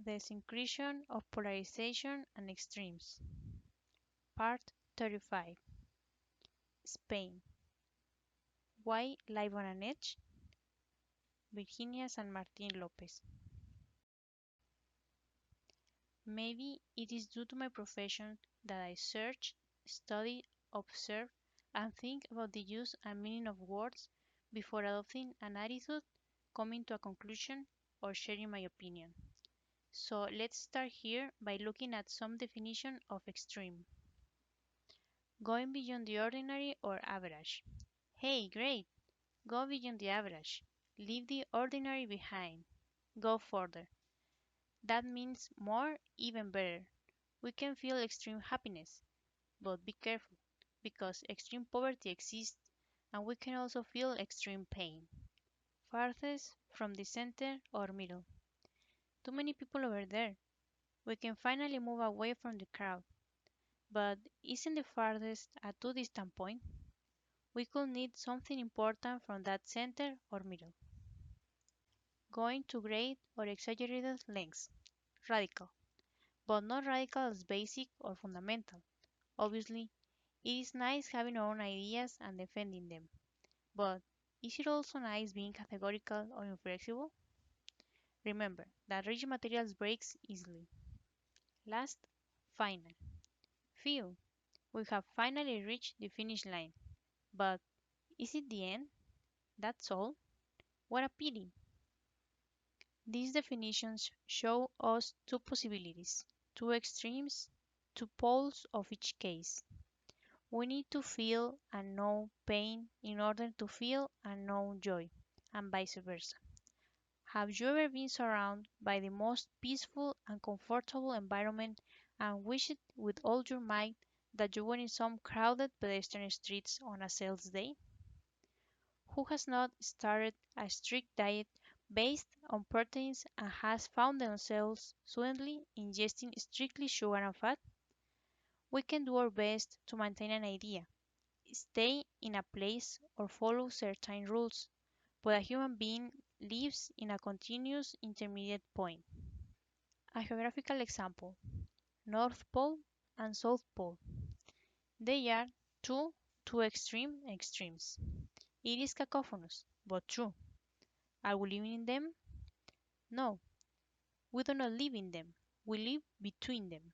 The Syncretion of Polarization and Extremes. Part 35. Spain. Why live on an edge? Virginia Sanmartín López. Maybe it is due to my profession that I search, study, observe, and think about the use and meaning of words before adopting an attitude, coming to a conclusion, or sharing my opinion. So let's start here by looking at some definition of extreme. Going beyond the ordinary or average. Hey, great! Go beyond the average. Leave the ordinary behind. Go further. That means more, even better. We can feel extreme happiness, but be careful, because extreme poverty exists, and we can also feel extreme pain. Farthest from the center or middle. Too many people over there. We can finally move away from the crowd. But isn't the farthest a too distant point? We could need something important from that center or middle. Going to great or exaggerated lengths. Radical. But not radical as basic or fundamental. Obviously, it is nice having our own ideas and defending them. But is it also nice being categorical or inflexible? Remember that rigid materials breaks easily. Last, final. Phew, we have finally reached the finish line. But is it the end? That's all? What a pity! These definitions show us two possibilities, two extremes, two poles of each case. We need to feel and know pain in order to feel and know joy, and vice versa. Have you ever been surrounded by the most peaceful and comfortable environment and wished with all your might that you were in some crowded pedestrian streets on a sales day? Who has not started a strict diet based on proteins and has found themselves suddenly ingesting strictly sugar and fat? We can do our best to maintain an idea, stay in a place, or follow certain rules, but a human being lives in a continuous intermediate point. A geographical example: North Pole and South Pole. They are two extreme extremes. It is cacophonous, but true. Are we living in them? No, we do not live in them. We live between them.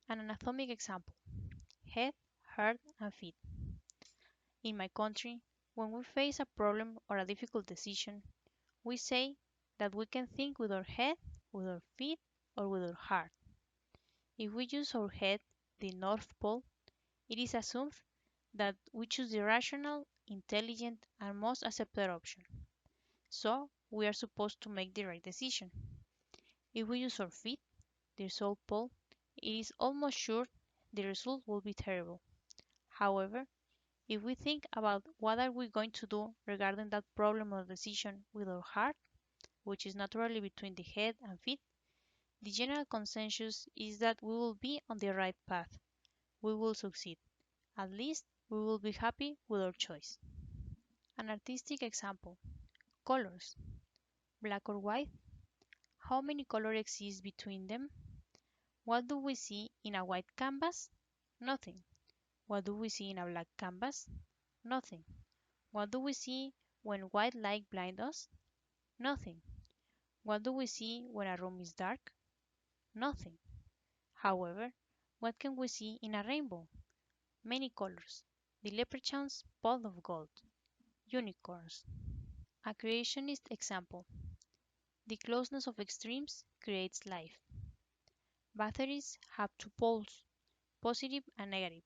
An anatomic example: head, heart, and feet. In my country, when we face a problem or a difficult decision, we say that we can think with our head, with our feet, or with our heart. If we use our head, the North Pole, it is assumed that we choose the rational, intelligent, and most accepted option. So, we are supposed to make the right decision. If we use our feet, the South Pole, it is almost sure the result will be terrible. However, if we think about what are we going to do regarding that problem or decision with our heart, which is naturally between the head and feet, the general consensus is that we will be on the right path. We will succeed. At least we will be happy with our choice. An artistic example: colors. Black or white? How many colors exist between them? What do we see in a white canvas? Nothing. What do we see in a black canvas? Nothing. What do we see when white light blinds us? Nothing. What do we see when a room is dark? Nothing. However, what can we see in a rainbow? Many colors. The leprechaun's pot of gold. Unicorns. A creationist example: the closeness of extremes creates life. Batteries have two poles, positive and negative,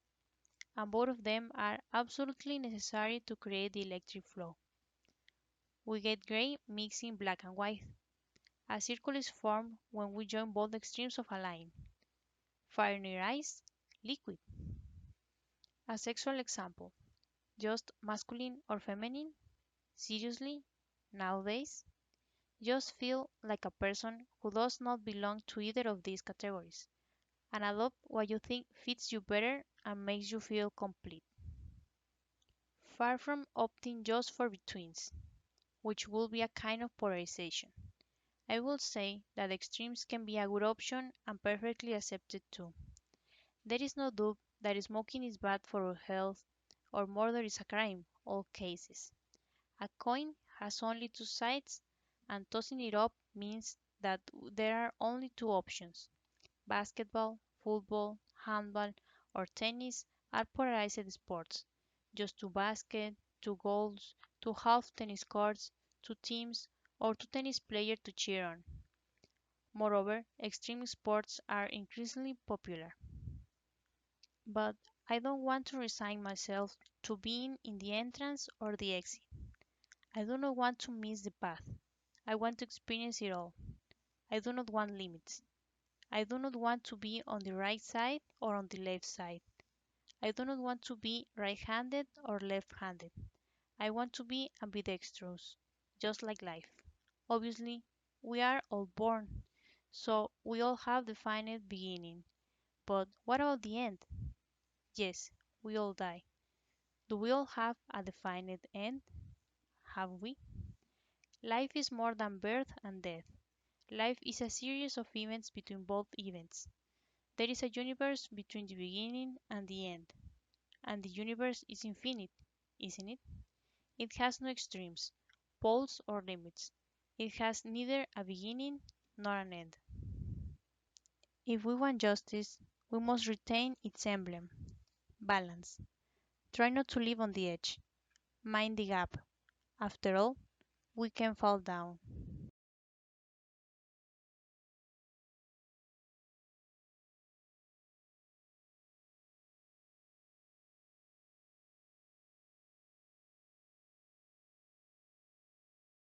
and both of them are absolutely necessary to create the electric flow. We get gray mixing black and white. A circle is formed when we join both extremes of a line. Fire near ice, liquid. A sexual example: just masculine or feminine? Seriously? Nowadays? Just feel like a person who does not belong to either of these categories, and adopt what you think fits you better and makes you feel complete. Far from opting just for betweens, which will be a kind of polarization. I will say that extremes can be a good option and perfectly accepted too. There is no doubt that smoking is bad for our health or murder is a crime, all cases. A coin has only two sides, and tossing it up means that there are only two options. Basketball, football, handball, or tennis are polarized sports. Just two baskets, two goals, two half tennis courts, two teams, or two tennis players to cheer on. Moreover, extreme sports are increasingly popular. But I don't want to resign myself to being in the entrance or the exit. I do not want to miss the path. I want to experience it all. I do not want limits. I do not want to be on the right side or on the left side. I do not want to be right-handed or left-handed. I want to be ambidextrous, just like life. Obviously, we are all born, so we all have the finite beginning. But what about the end? Yes, we all die. Do we all have a definite end? Have we? Life is more than birth and death. Life is a series of events between both events. There is a universe between the beginning and the end. And the universe is infinite, isn't it? It has no extremes, poles, or limits. It has neither a beginning nor an end. If we want justice, we must retain its emblem balance. Try not to live on the edge. Mind the gap. After all, we can fall down.